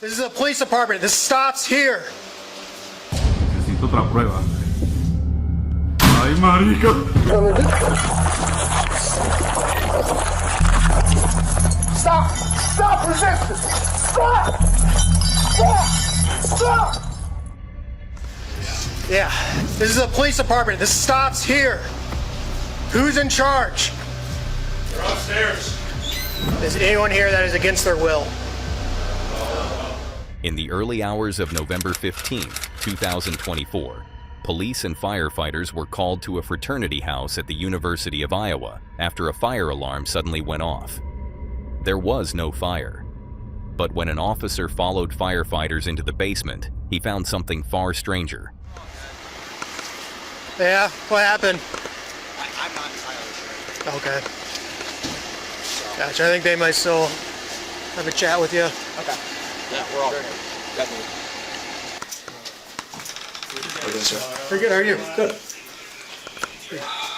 This is a police department. This stops here. Necesito otra prueba. Ay, marica. Stop! Stop resisting! Stop! Stop! Stop! Yeah, this is a police department. This stops here. Who's in charge? They're upstairs. Is anyone here that is against their will? In the early hours of November 15, 2024, police and firefighters were called to a fraternity house at the University of Iowa after a fire alarm suddenly went off. There was no fire. But when an officer followed firefighters into the basement, he found something far stranger. Yeah, what happened? I'm not entirely sure. Okay. Gotcha, I think they might still have a chat with you. Okay. Yeah, we're all here. Definitely. Pretty good, how are you? Good.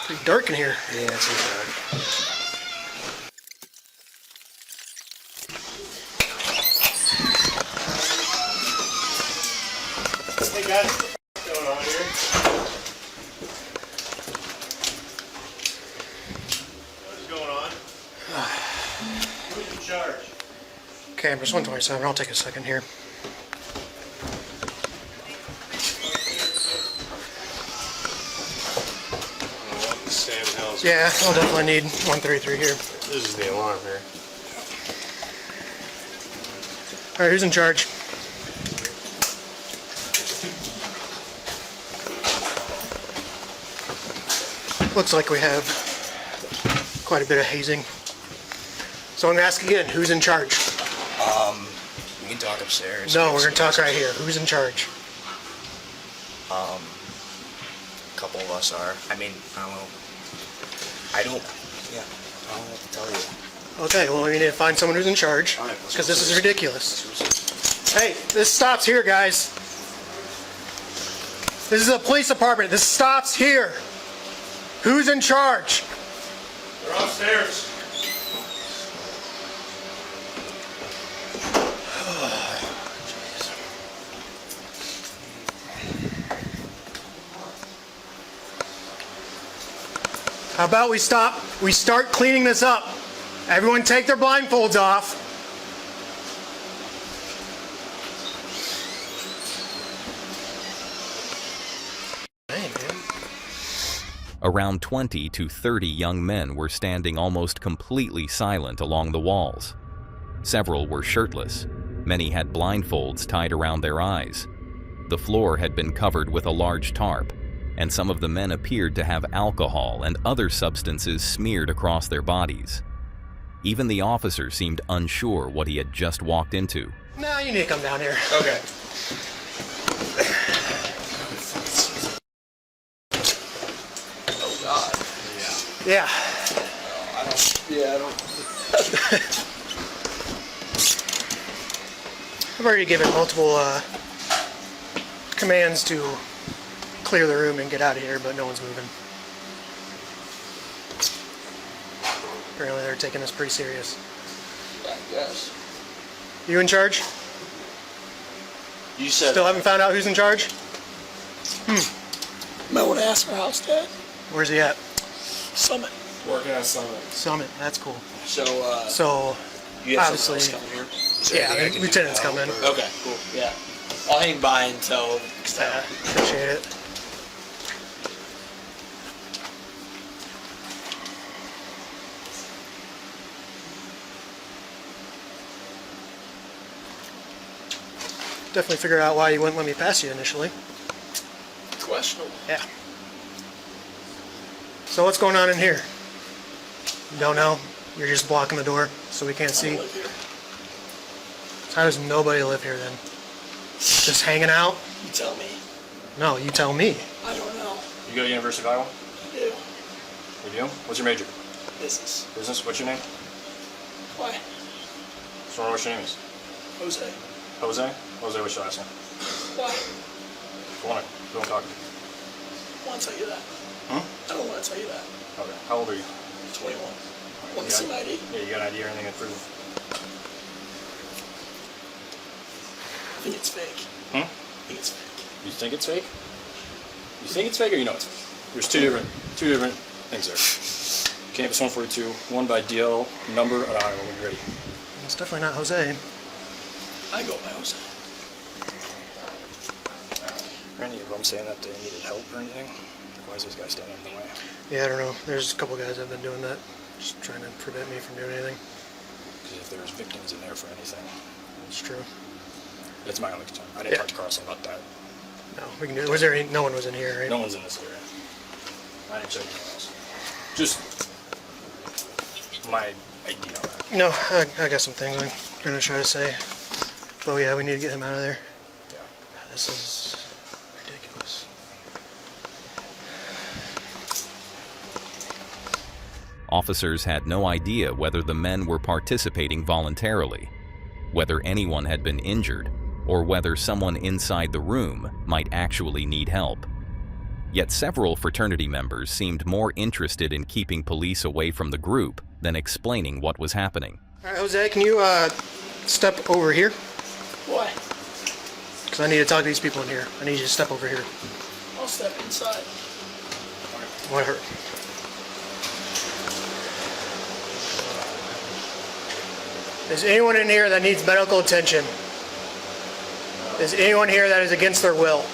Pretty dark in here. Yeah, it's dark. Hey guys, what's going on here? What is going on? Who's in charge? Cameras 127, I'll take a second here. Sam Hell's. Yeah, I'll definitely need 133 here. This is the alarm here. Alright, who's in charge? Looks like we have quite a bit of hazing. So I'm gonna ask again, who's in charge? We can talk upstairs. No, we're gonna talk right here. Who's in charge? A couple of us are. I mean, I don't know. I don't know what to tell you. Okay, well we need to find someone who's in charge, All right, let's because go this is upstairs. ridiculous. Hey, this stops here, guys. This is a police department. This stops here. Who's in charge? They're upstairs. How about we start cleaning this up. Everyone take their blindfolds off. Dang, man. Around 20 to 30 young men were standing almost completely silent along the walls. Several were shirtless. Many had blindfolds tied around their eyes. The floor had been covered with a large tarp, and some of the men appeared to have alcohol and other substances smeared across their bodies. Even the officer seemed unsure what he had just walked into. No, you need to come down here. Okay. Oh God. Yeah. I don't. I've already given multiple commands to clear the room and get out of here, but no one's moving. Apparently they're taking this pretty serious. I guess. You in charge? You said. Still haven't found out who's in charge? Might want to ask our house dad. Where's he at? Summit. Working on something. Summit, that's cool. So, So, you have obviously, someone else coming here? Is there yeah, anything I can do lieutenant's to help, coming. or- Okay, cool. Yeah. I'll hang by until. Appreciate it. Definitely figure out why you wouldn't let me pass you initially. Questionable. Yeah. So what's going on in here? You don't know? You're just blocking the door so we can't see? Live here. So how does nobody live here then? Just hanging out? You tell me. No, you tell me. I don't know. You go to University of Iowa? I do. You do? What's your major? Business. Business? What's your name? Why? What's wrong? What's your name is? Jose. Jose? Jose, what's your last name? Why? Go on. Go and talk to me. I want to tell you that. Hmm? I don't want to tell you that. Okay. How old are you? 21. Want to Yeah. see my ID? Yeah, you got an ID or anything to prove? think it's fake. Hmm? I think it's fake. You think it's fake? You think it's fake or you know it's fake? There's two different things there. Campus 142, one by DL, number, and I when you're ready. It's definitely not Jose. I go by Jose. Are any of them saying that they needed help or anything? Why is this guy standing in the way? Yeah, I don't know. There's a couple guys that have been doing that, just trying to prevent me from doing anything. Because if there's victims in there for anything, It's true. that's my only concern. I didn't Yeah. talk to Carson about that. No, we can do it. Was there any, no one was in here, right? No one's in this area. I didn't check anything else. Just my idea on that. No, I got some things I'm gonna try to say. But yeah, we need to get him out of there. Yeah. This is ridiculous. Officers had no idea whether the men were participating voluntarily, whether anyone had been injured, or whether someone inside the room might actually need help. Yet several fraternity members seemed more interested in keeping police away from the group than explaining what was happening. All right, Jose, can you step over here? Why? Because I need to talk to these people in here. I need you to step over here. I'll step inside. Whatever. Is anyone in here that needs medical attention? Is anyone here that is against their will?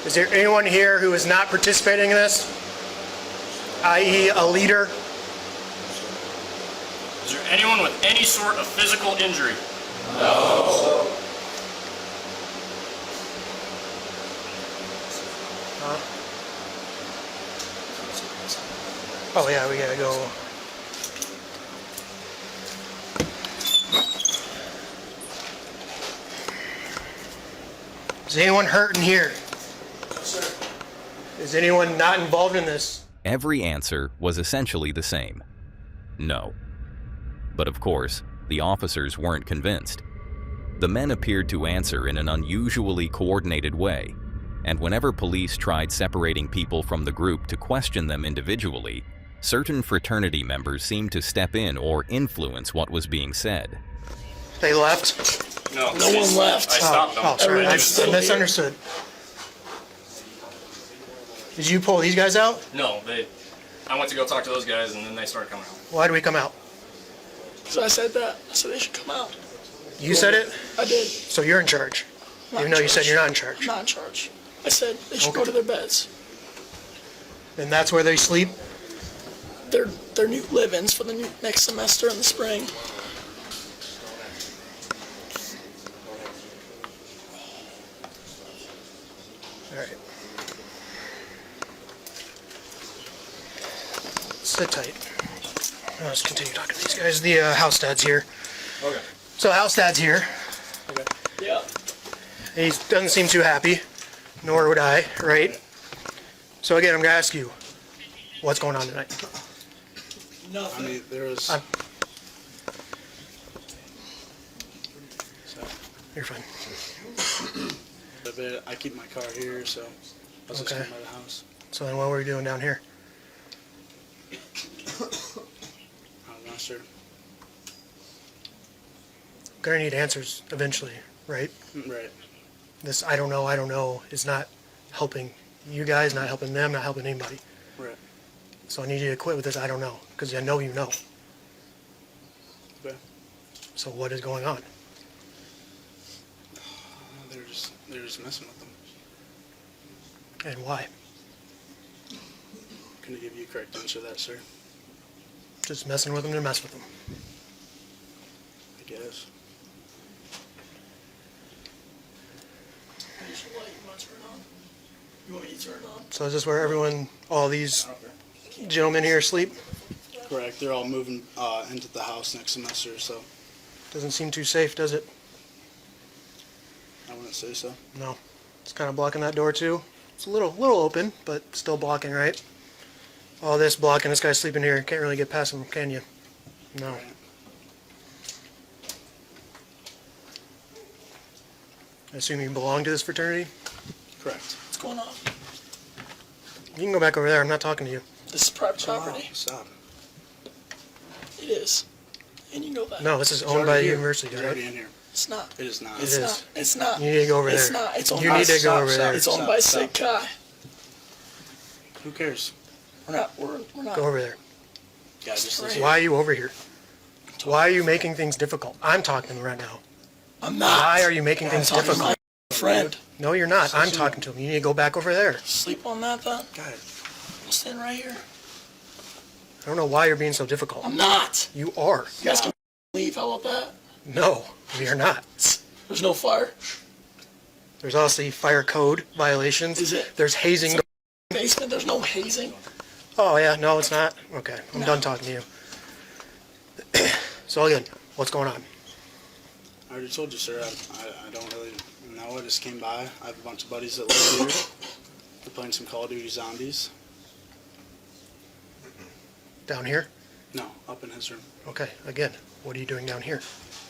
Is there anyone here who is not participating in this? I.e. a leader? Is there anyone with any sort of physical injury? Oh yeah, we gotta go. Is anyone hurt in here? Is anyone not involved in this? Every answer was essentially the same: no. But of course, the officers weren't convinced. The men appeared to answer in an unusually coordinated way, and whenever police tried separating people from the group to question them individually, certain fraternity members seemed to step in or influence what was being said. They left? No. No one left. I stopped them. Oh, sorry, I Everyone's still here. misunderstood. Did you pull these guys out? No, I went to go talk to those guys and then they started coming out. Why do we come out? So I said that. I said they should come out. You said it, I did. so you're in charge. Not Even in though you said charge. you're not in I'm charge. not in charge. I said they should Okay. go to their beds. And that's where they sleep? They're new live-ins for the next semester in the spring. All right. Sit tight. Let's continue talking to these guys. The house dad's here. Okay. So house dad's here. Yeah. He doesn't seem too happy, nor would I, right? So again, I'm gonna ask you, what's going on tonight? Nothing. I mean, there was. You're fine. I keep my car here, so I was just Okay. coming by the house. So then what were you doing down here? I'm not sure. Gonna need answers eventually, right? Right. This I don't know is not helping you guys, not helping them, not helping anybody. Right. So I need you to quit with this I don't know, because I know you know. Okay. So what is going on? They're just messing with them. And why? Can I give you a correct answer to that, sir? Just messing with them to mess with them. I guess. You should light. You want to turn on? You want me to turn on? So is this where everyone, all these gentlemen here sleep? Correct. They're all moving into the house next semester, so Doesn't seem too safe, does it? I wouldn't say so. No. It's kind of blocking that door too. It's a little open, but still blocking, right? All this blocking, this guy's sleeping here. Can't really get past him, can you? No. Right. I assume you belong to this fraternity? Correct. What's going on? You can go back over there. I'm not talking to you. This is private property. Oh, stop. It is. And you know that. No, this is He's owned by already the here. university, He's right? already in here. It's not. It is not. It's It not. is. It's not. You need to go over It's there. not. It's owned You by. need to go over there. It's owned by a sick guy. Who cares? We're not. We're not. Go over there. Yeah, just Right. listen. Why are you over here? Why are you making things difficult? I'm talking to him right now. I'm not. Why are you making I'm things talking to difficult? my friend. No, you're not. I'm talking to him. You need to go back over there. Sleep on that then. Got it. I'm sitting right here. I don't know why you're being so difficult. I'm not. You are. You guys can leave. How about that? No, we are not. There's no fire. There's also fire code violations. Is it? There's hazing. Basement. There's no hazing. Oh, yeah. No, it's not. Okay. I'm done talking to you. It's all good. What's going on? I already told you, sir. I don't really know. I just came by. I have a bunch of buddies that live here. They're playing some Call of Duty Zombies. Down here? No, up in his room. Okay. Again, what are you doing down here?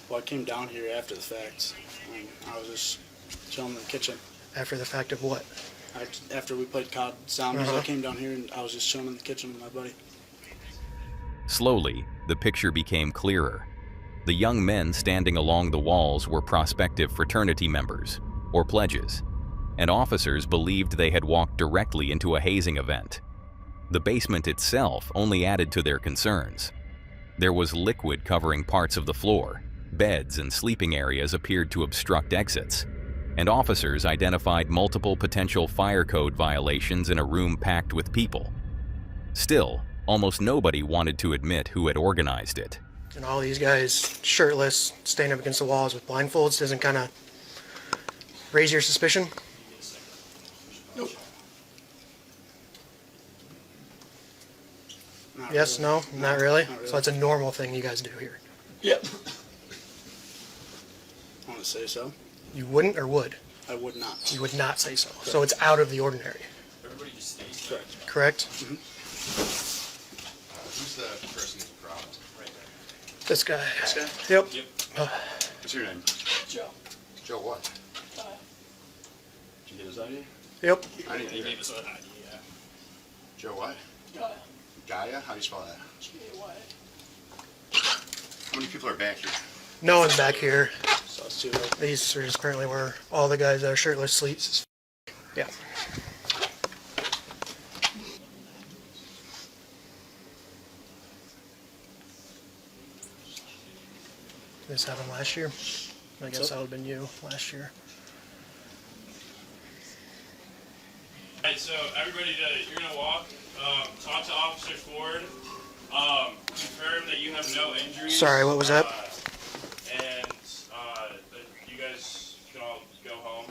Well, I came down here after the fact. I was just chilling in the kitchen. After the fact of what? After we played COD Zombies, Uh-huh. I came down here and I was just chilling in the kitchen with my buddy. Slowly, the picture became clearer. The young men standing along the walls were prospective fraternity members, or pledges, and officers believed they had walked directly into a hazing event. The basement itself only added to their concerns. There was liquid covering parts of the floor, beds and sleeping areas appeared to obstruct exits, and officers identified multiple potential fire code violations in a room packed with people. Still, almost nobody wanted to admit who had organized it. And all these guys shirtless, standing up against the walls with blindfolds doesn't kind of raise your suspicion? Nope. Not Yes, really. no, not really? Not really. So that's a normal thing you guys do here. Yep. I want to say so. You wouldn't or would? I would not. You would not say so. So it's out of the ordinary. Correct. Correct? Who's the person who's the problem? This guy. This guy? Yep. What's your name? Joe. Joe what? Guy. Did you get his ID? Yep. I didn't He either. gave us an idea. Joe what? Guy. Gaia? How do you spell that? G-A-Y. How many people are back here? No one's back here. So it's too late. These are just currently where all the guys that are shirtless sleep. Yeah. This happened last year. I guess that would have been you last year. Alright, so everybody, you're gonna walk, talk to Officer Ford, confirm that you have no injuries. Sorry, what was that? And that you guys can all go home.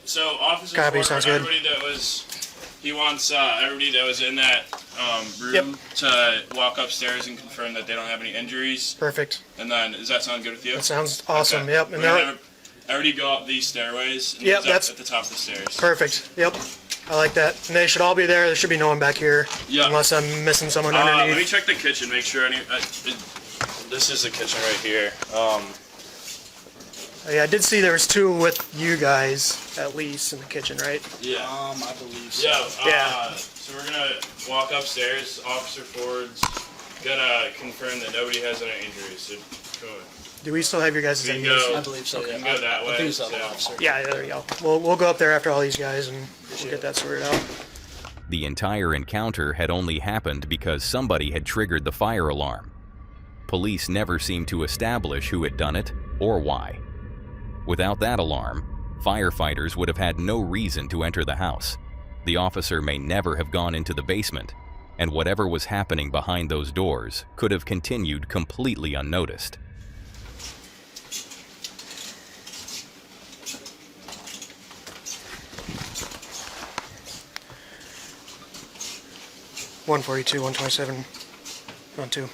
So Officer Copy, Ford, sounds good. everybody that was, he wants everybody that was in that room Yep. to walk upstairs and confirm that they don't have any injuries. Perfect. And then, does that sound good with you? That sounds awesome. Okay. Yep. We're And gonna they're have everybody go up these stairways. And Yep, he's up that's- at the top of the stairs. perfect. Yep. I like that. And they should all be there. There should be no one back here. Yeah. Unless I'm missing someone Let me underneath. check the kitchen, make sure any. This is the kitchen right here. Yeah, I did see there was two with you guys at least in the kitchen, right? Yeah. I believe so. Yeah. So we're gonna walk upstairs. Officer Ford's gonna confirm that nobody has any injuries. So go ahead. Do we still have your guys' We can IDs? go. I believe so, yeah. You can go that way. I think it's the so- officer. Yeah, there you go. We'll go up there after all these guys and we'll get that sorted out. The entire encounter had only happened because somebody had triggered the fire alarm. Police never seemed to establish who had done it or why. Without that alarm, firefighters would have had no reason to enter the house. The officer may never have gone into the basement, and whatever was happening behind those doors could have continued completely unnoticed. $142, $127, $102.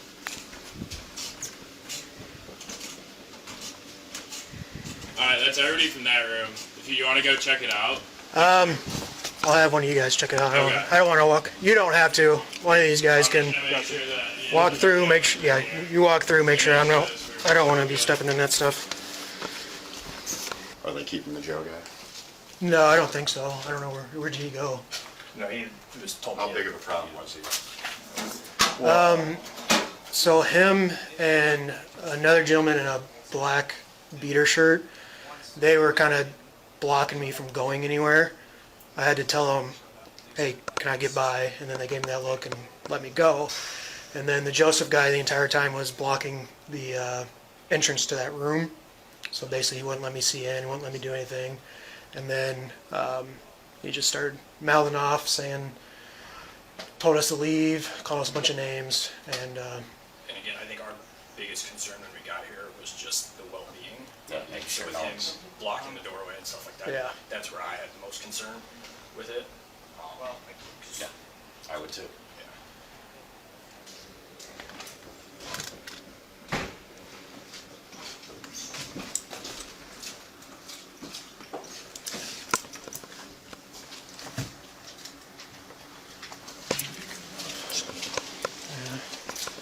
Alright, that's everybody from that room. If you want to go check it out. I'll have one of you guys check it out. Okay. I don't want to walk. You don't have to. One of these guys can I'm just gonna make sure that, walk through, make sure. Yeah, you walk through, make sure I'm not. I don't want to be stepping in that stuff. Are they keeping the Joe guy? No, I don't think so. I don't know where'd he go. No, he was told How me. big of a problem was he? So him and another gentleman in a black beater shirt, they were kind of blocking me from going anywhere. I had to tell them, hey, can I get by? And then they gave me that look and let me go. And then the Joseph guy the entire time was blocking the entrance to that room. So basically he wouldn't let me see in, he wouldn't let me do anything. And then he just started mouthing off, saying, told us to leave, called us a bunch of names, and again, I think our biggest concern when we got here was just the well-being. Yeah, making sure with no him one's- blocking the doorway and stuff like that. Yeah. That's where I had the most concern with it. Yeah, I would too. Yeah.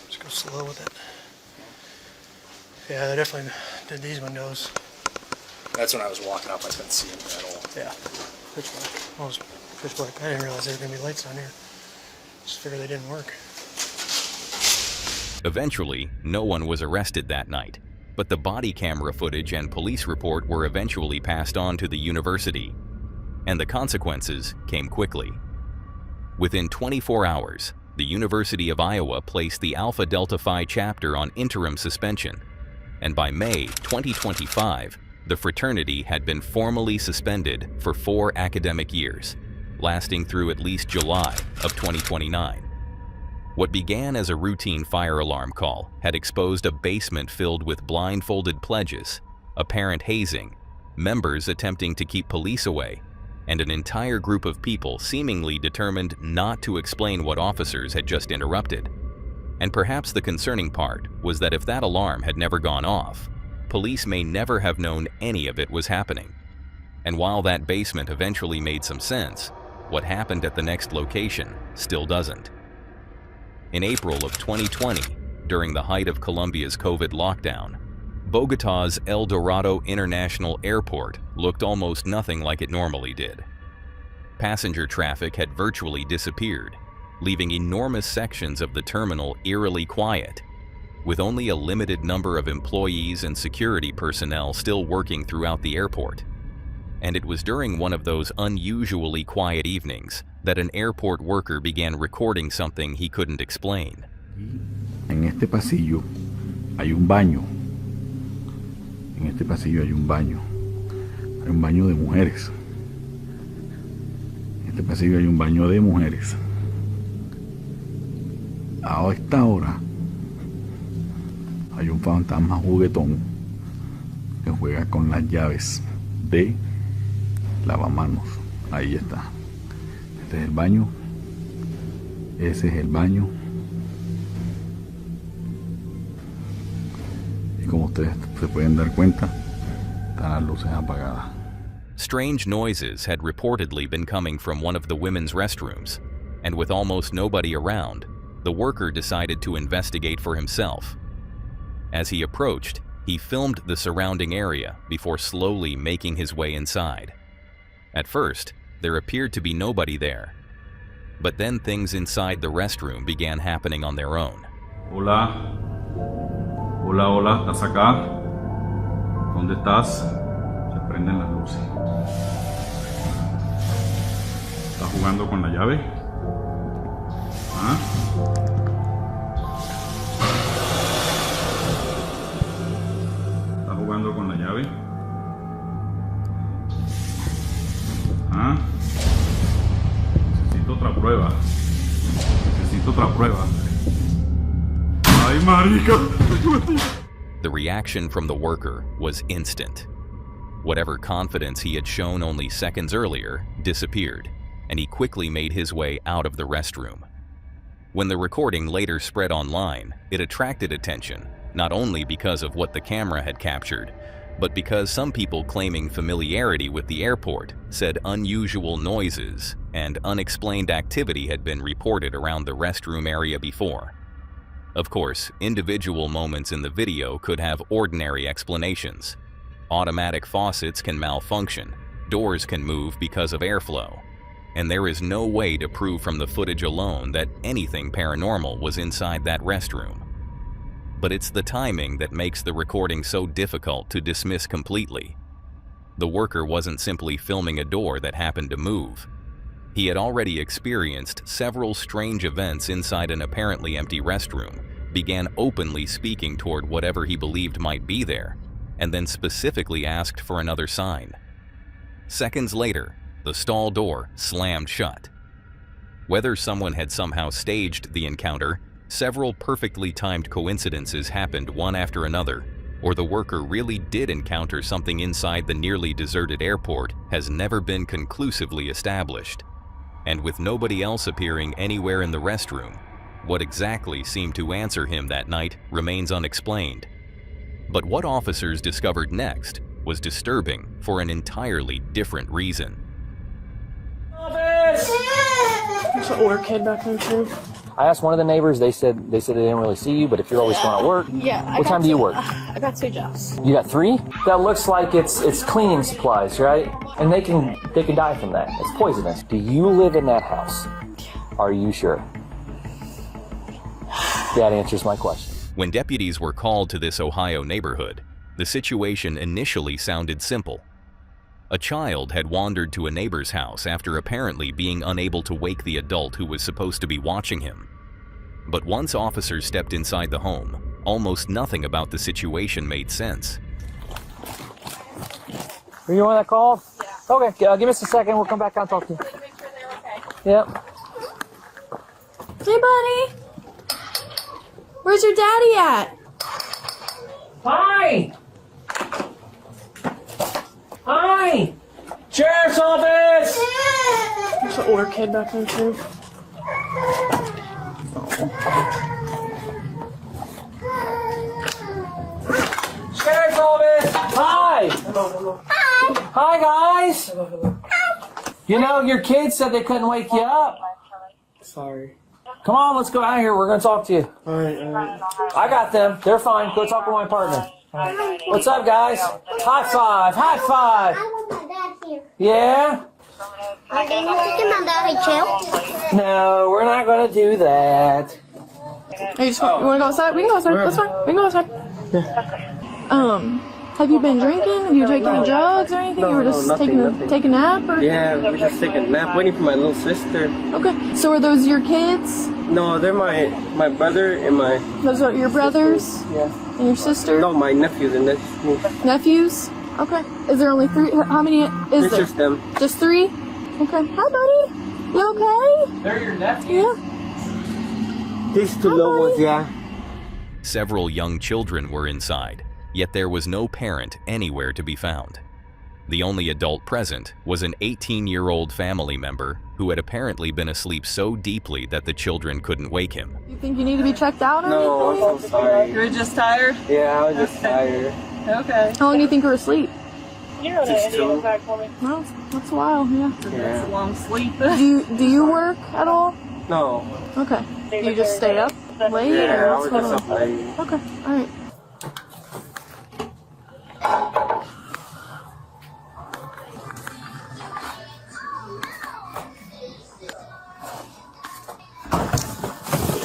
just go slow with it. Yeah, they definitely did these windows. That's when I was walking up, I couldn't see him at all. Yeah, pitch black. Oh, it was pitch black. I didn't realize there were going to be lights on here. Just figured they didn't work. Eventually, no one was arrested that night, but the body camera footage and police report were eventually passed on to the university, and the consequences came quickly. Within 24 hours, the University of Iowa placed the Alpha Delta Phi chapter on interim suspension, and by May 2025, the fraternity had been formally suspended for 4 academic years, lasting through at least July of 2029. What began as a routine fire alarm call had exposed a basement filled with blindfolded pledges, apparent hazing, members attempting to keep police away, and an entire group of people seemingly determined not to explain what officers had just interrupted. And perhaps the concerning part was that if that alarm had never gone off, police may never have known any of it was happening. And while that basement eventually made some sense, what happened at the next location still doesn't. In April of 2020, during the height of Colombia's COVID lockdown, Bogotá's El Dorado International Airport looked almost nothing like it normally did. Passenger traffic had virtually disappeared, leaving enormous sections of the terminal eerily quiet, with only a limited number of employees and security personnel still working throughout the airport. And it was during one of those unusually quiet evenings that an airport worker began recording something he couldn't explain. En este pasillo hay un baño. En este pasillo hay un baño. Hay un baño de mujeres. En este pasillo hay un baño de mujeres. A esta hora hay un fantasma juguetón que juega con las llaves de lavamanos. Ahí está. Este es el baño. Ese es el baño. Y como ustedes se pueden dar cuenta, están las luces apagadas. Strange noises had reportedly been coming from one of the women's restrooms, and with almost nobody around, the worker decided to investigate for himself. As he approached, he filmed the surrounding area before slowly making his way inside. At first, there appeared to be nobody there, but then things inside the restroom began happening on their own. Hola. Hola, hola, ¿estás acá? ¿Dónde estás? Se prenden las luces. ¿Estás jugando con la llave? ¿Ah? ¿Estás jugando con la llave? ¿Ah? Necesito otra prueba. Necesito otra prueba. ¡Ay, marica! The reaction from the worker was instant. Whatever confidence he had shown only seconds earlier disappeared, and he quickly made his way out of the restroom. When the recording later spread online, it attracted attention, not only because of what the camera had captured, but because some people claiming familiarity with the airport said unusual noises and unexplained activity had been reported around the restroom area before. Of course, individual moments in the video could have ordinary explanations. Automatic faucets can malfunction, doors can move because of airflow. and there is no way to prove from the footage alone that anything paranormal was inside that restroom. But it's the timing that makes the recording so difficult to dismiss completely. The worker wasn't simply filming a door that happened to move. He had already experienced several strange events inside an apparently empty restroom, began openly speaking toward whatever he believed might be there, and then specifically asked for another sign. Seconds later, the stall door slammed shut. Whether someone had somehow staged the encounter, several perfectly timed coincidences happened one after another, or the worker really did encounter something inside the nearly deserted airport has never been conclusively established. And with nobody else appearing anywhere in the restroom, what exactly seemed to answer him that night remains unexplained. But what officers discovered next was disturbing for an entirely different reason. There's an older kid back there too. I asked one of the neighbors, they said they didn't really see you, but if you're always going to work, Yeah. what time do you work? I got 2 jobs. You got 3? That looks like it's cleaning supplies, right? And they can die from that. It's poisonous. Do you live in that house? Are you sure? That answers my question. When deputies were called to this Ohio neighborhood, the situation initially sounded simple. A child had wandered to a neighbor's house after apparently being unable to wake the adult who was supposed to be watching him. But once officers stepped inside the home, almost nothing about the situation made sense. Were you the one that called? Yeah. Okay, give us a second. We'll come back out and talk to you. Make sure they're okay. Yep. Hey, buddy. Where's your daddy at? Hi! Hi! Sheriff's office! There's an older kid back there too. Sheriff's office! Hi! Hello. Hi, guys! You know, your kids said they couldn't wake you up. Sorry. Come on, let's go out here. We're going to talk to you. Alright. I got them. They're fine. Go talk to my partner. What's up, guys? High five. High five. I want my dad here. Yeah? Are they taking my dad in jail? No, we're not going to do that. Hey, you want to go outside? We can go outside. That's fine. We can go outside. Have you been drinking? Have you taken any drugs or anything? You were just taking a nap? Or? Yeah, we just taking a nap, waiting for my little sister. Okay. So are those your kids? No, they're my brother and my... Those are your brothers? Yeah. And your sister? No, my nephews and nephews. Nephews? Okay. Is there only 3? How many is It's there? just them. Just 3? Okay. Hi, buddy. You okay? They're your nephews? Yeah. These 2 little ones, yeah. Several young children were inside, yet there was no parent anywhere to be found. The only adult present was an 18-year-old family member who had apparently been asleep so deeply that the children couldn't wake him. You think you need to be checked out or No, anything? I'm so sorry. You were just tired? Yeah, I was just tired. Okay. How long do you think you were asleep? Just 2. Well, that's a while, yeah. Yeah. Long sleep. Do you work at all? No. Okay. Do you just stay up late? Yeah, or I what's was going just on? up late. Okay, alright.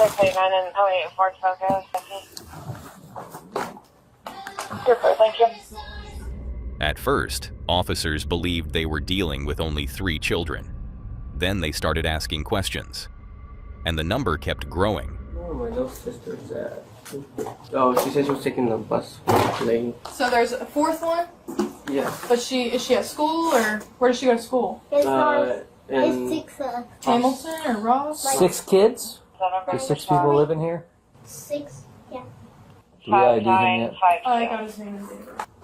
Okay, 9 and 08, Ford Focus. Super, thank you. At first, officers believed they were dealing with only 3 children. Then they started asking questions, and the number kept growing. Oh, my little sister's at... Oh, she said she was taking the bus late. So there's a 4th one? Yeah. But is she at school or where does she go to school? It's And 6. Hamilton or Ross? 6 kids? There's 6 people living here? 6. Yeah. Do you ID him yet? I got his name and date.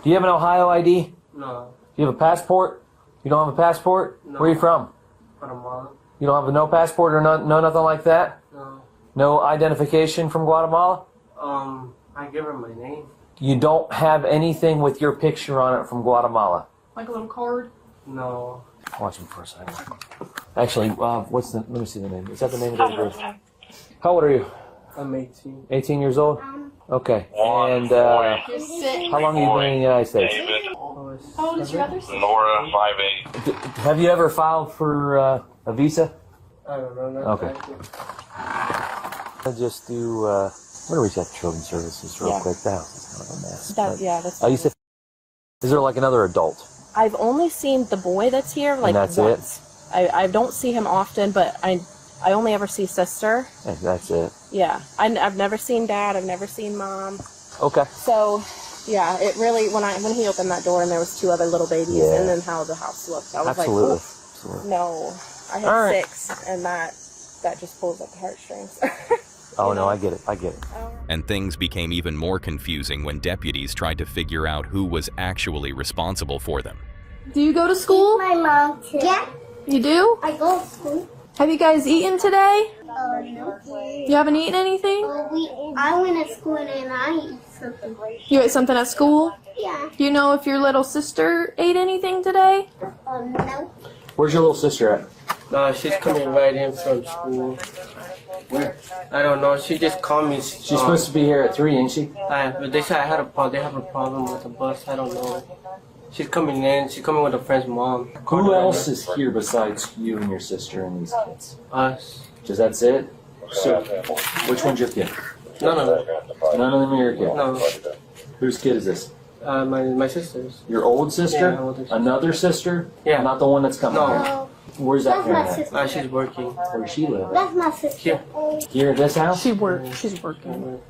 Do you have an Ohio ID? No. Do you have a passport? You don't have a passport? No. Where are you from? Guatemala. You don't have no passport or no nothing like that? No. No identification from Guatemala? I give her my name. You don't have anything with your picture on it from Guatemala? Like a little card? No. Watch him for a second. Actually, let me see the name. Is that the name of the group? How old are you? I'm 18. 18 years old? Okay. And how long have you been in the United States? How old is your other sister? Nora, 5'8". Have you ever filed for a visa? I don't know. Okay. I'll just do, I'm going to reach out to Children's Services real quick. That house is kind of a mess. That's I used to, is there like another adult? I've only seen the boy that's here like And that's once. I don't see him often, but I only ever see sister. Hey, that's it. Yeah. I've never seen dad. I've never seen mom. Okay. So, yeah, it really, when he opened that door and there was 2 other little babies and then how the house looked, I was Absolutely. like, no. I had 6 and that just pulls at the heartstrings. Oh, no, I get it. And things became even more confusing when deputies tried to figure out who was actually responsible for them. Do you go to school? My mom too. Yeah. You do? I go to school. Have you guys eaten today? No. You haven't eaten anything? I went to school and I ate something. You ate something at school? Yeah. Do you know if your little sister ate anything today? No. Where's your little sister at? No, she's coming right in from school. Where? I don't know. She just called me. She's supposed to be here at 3, ain't she? But they said I had a problem. They have a problem with the bus. I don't know. She's coming in. She's coming with a friend's mom. Who else is here besides you and your sister and these kids? Us. Just that's it? So, which one's your kid? None of them. None of them are your kid? No. Whose kid is this? My sister's. Your old sister? Yeah, older sister. Another sister? Yeah. Not the one that's coming No. here? Where's that That's my parent sister. at? She's working. Where does she live? That's my sister. Here. Here at this house? She's working.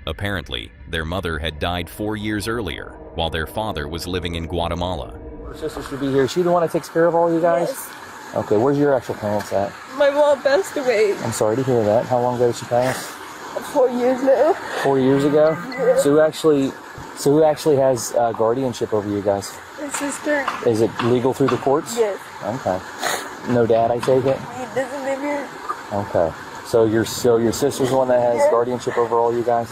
Apparently, their mother had died 4 years earlier, while their father was living in Guatemala. Your sister should be here. Is she the one that takes care of all you guys? Yes. Okay, where's your actual parents at? My mom passed away I'm sorry to hear that. How long ago did she pass? 4 years now. 4 years ago? Yeah. So who actually has guardianship over you guys? My sister. Is it legal through the courts? Yes. Okay. No dad, I take it? He doesn't live here. Okay. So your sister's the one that has guardianship over all you guys?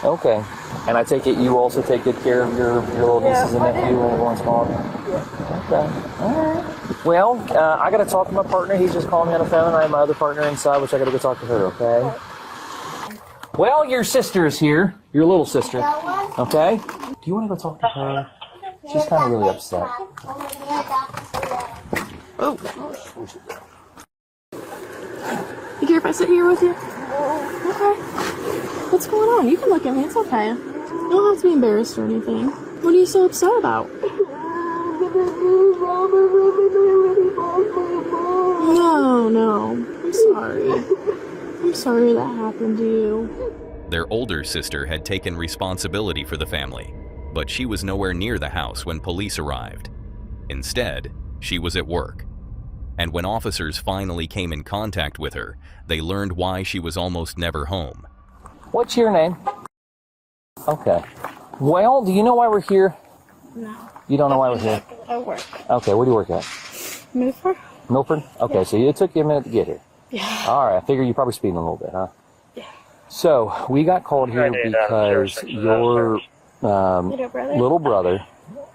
Okay. And I take it you also take good care of your little nieces and nephew when everyone's gone? Yeah. Okay. All right. Well, I got to talk to my partner. He's just calling me on the phone. I have my other partner inside, which I got to go talk to her, okay? Well, your sister is here. Your little sister. Okay? Do you want to go talk to her? She's kind of really upset. Oh. You care if I sit here with you? Okay. What's going on? You can look at me. It's okay. You don't have to be embarrassed or anything. What are you so upset about? No. I'm sorry. I'm sorry that happened to you. Their older sister had taken responsibility for the family, but she was nowhere near the house when police arrived. Instead, she was at work. And when officers finally came in contact with her, they learned why she was almost never home. What's your name? Okay. Well, do you know why we're here? No. You don't know why we're here? I work. Okay, where do you work at? Milford? Milford? Okay, yeah. So it took you a minute to get here. Yeah. All right, I figure you're probably speeding a little bit, huh? Yeah. So we got called here because your little brother,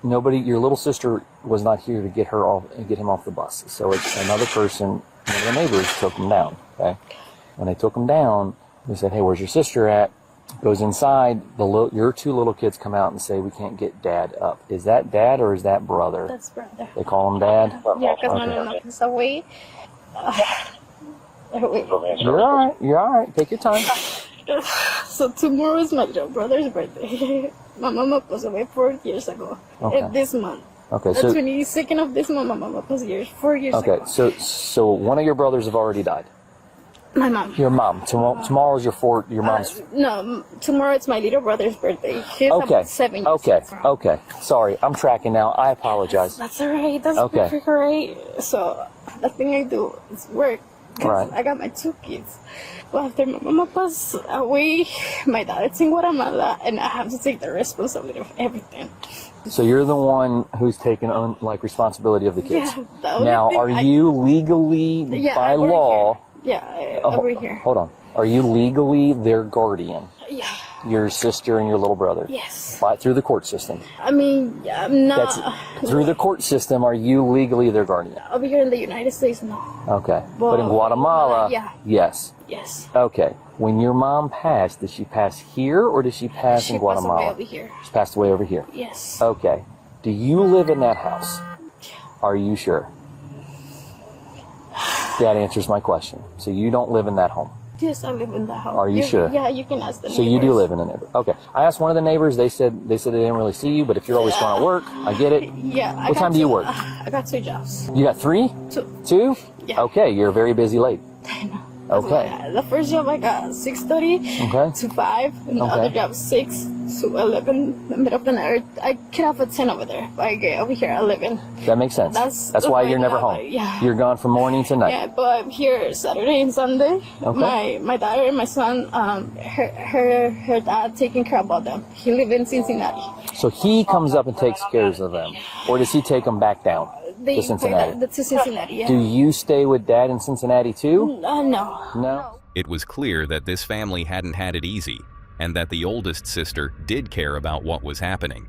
your little sister was not here to get him off the bus. So it's another person, one of the neighbors took him down, okay? When they took him down, they said, hey, where's your sister at? Goes inside, your 2 little kids come out and say, we can't get dad up. Is that dad or is that brother? That's brother. They call him dad? Yeah, because my mom is away. You're all right. Take your time. So tomorrow is my little brother's birthday. My mama passed away 4 years ago. Okay. This month. Okay, The so 22nd of this month, my mama passed 4 years ago. okay, so one of your brothers have already died. My mom. Your mom. Tomorrow's your mom's. No, tomorrow it's my little brother's birthday. He's Okay. about 7 years. Okay. Sorry, I'm tracking now. I apologize. That's alright. That's Okay. perfect, alright. So the thing I do is work. 'Cause Right. I got my 2 kids. Well, after my mama passed away, my dad is in Guatemala, and I have to take the responsibility of everything. So you're the one who's taking on responsibility of the kids. Yeah, the only Now, thing are you legally by law? Yeah, over here. Hold on. Are you legally their guardian? Yeah. your sister and your little brother? Yes. Through the court system? I mean, I'm not. Through the court system, are you legally their guardian? Over here in the United States, no. Okay. But in Guatemala, yeah. Yes. Yes. Okay. When your mom passed, did she pass here or did she pass in Guatemala? She passed away over here. She passed away over here? Yes. Okay. Do you live in that house? Are you sure? That answers my question. So you don't live in that home? Yes, I live in that house. Are you sure? Yeah, you can ask the neighbors. So you do live in a neighborhood. Okay. I asked one of the neighbors. They said they didn't really see you, but if you're always going to work, I get it. Yeah. What time do you work? I got 2 jobs. You got 3? 2. 2? Yeah. Okay. You're a very busy lady. I know. Okay. The first job I got 6:30 to 5, and the other job 6 to 11. In the middle of the night, I get off at 10 over there. But I get over here at 11. That makes sense. That's why you're never home. Yeah. You're gone from morning to night. Yeah, but I'm here Saturday and Sunday. Okay. My daughter and my son, her dad taking care about them. He lives in Cincinnati. So he comes up and takes care of them, or does he take them back down to Cincinnati? To Cincinnati, yeah. Do you stay with Dad in Cincinnati too? No. No. It was clear that this family hadn't had it easy, and that the oldest sister did care about what was happening.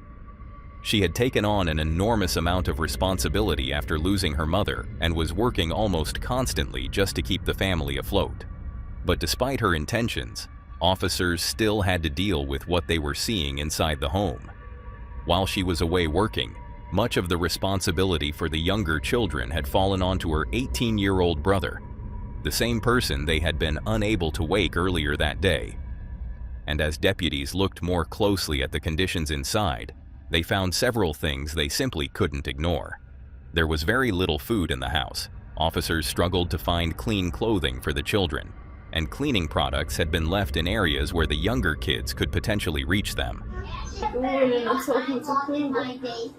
She had taken on an enormous amount of responsibility after losing her mother and was working almost constantly just to keep the family afloat. But despite her intentions, officers still had to deal with what they were seeing inside the home. While she was away working, much of the responsibility for the younger children had fallen onto her 18-year-old brother, the same person they had been unable to wake earlier that day. And as deputies looked more closely at the conditions inside, they found several things they simply couldn't ignore. There was very little food in the house. Officers struggled to find clean clothing for the children, and cleaning products had been left in areas where the younger kids could potentially reach them.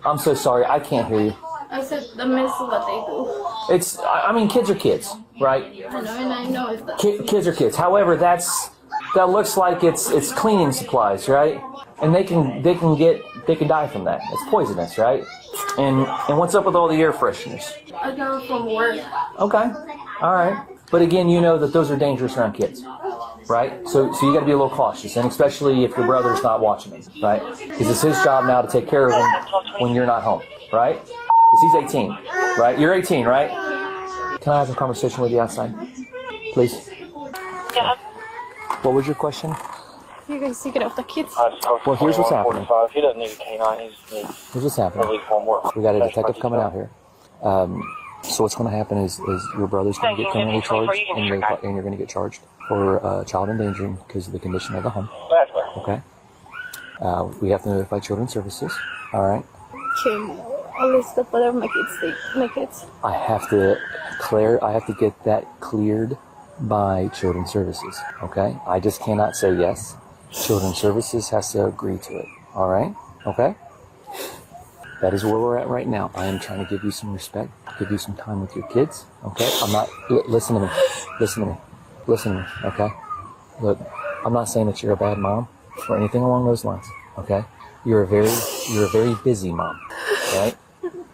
I'm so sorry, I can't hear you. I said the mess that they do. I mean, kids are kids, right? I know, and I know it's that. Kids are kids. However, that looks like it's cleaning supplies, right? And they can die from that. It's poisonous, right? And what's up with all the air fresheners? I got it from work. Okay, all right. But again, you know that those are dangerous around kids, right? So you got to be a little cautious, and especially if your brother's not watching them, right? Because it's his job now to take care of them when you're not home, right? Because he's 18, right? You're 18, right? Can I have a conversation with you outside, please? Yeah. What was your question? You guys take it off the kids. Well, here's what's happening. He doesn't need a canine. Here's what's happening. We got a detective coming out here. So what's going to happen is your brother's going to get criminally charged, and you're going to get charged for child endangering because of the condition of the home. Okay. We have to notify Children's Services. All right. Okay. I'll list up whatever my kids. I have to get that cleared by Children's Services. Okay. I just cannot say yes. Children's Services has to agree to it. All right. Okay. That is where we're at right now. I am trying to give you some respect, give you some time with your kids, okay? I'm not, listen to me, okay? Look, I'm not saying that you're a bad mom or anything along those lines, okay? You're a very busy mom, right?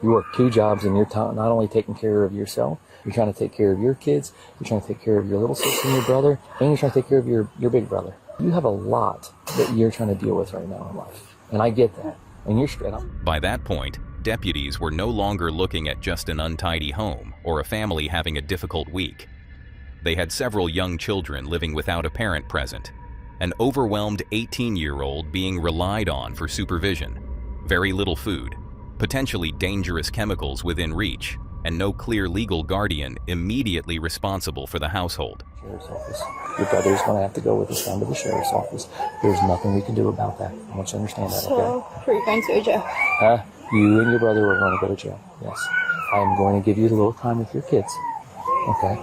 You work 2 jobs and you're not only taking care of yourself, you're trying to take care of your kids, you're trying to take care of your little sister and your brother, and you're trying to take care of your big brother. You have a lot that you're trying to deal with right now in life, and I get that. And you're straight up. By that point, deputies were no longer looking at just an untidy home or a family having a difficult week. They had several young children living without a parent present, an overwhelmed 18-year-old being relied on for supervision, very little food, potentially dangerous chemicals within reach, and no clear legal guardian immediately responsible for the household. Sheriff's office. Your brother's going to have to go with us down to the sheriff's office. There's nothing we can do about that. I want you to understand that, okay? So, we're going to jail. Huh? You and your brother are going to go to jail. Yes. I'm going to give you a little time with your kids. Okay?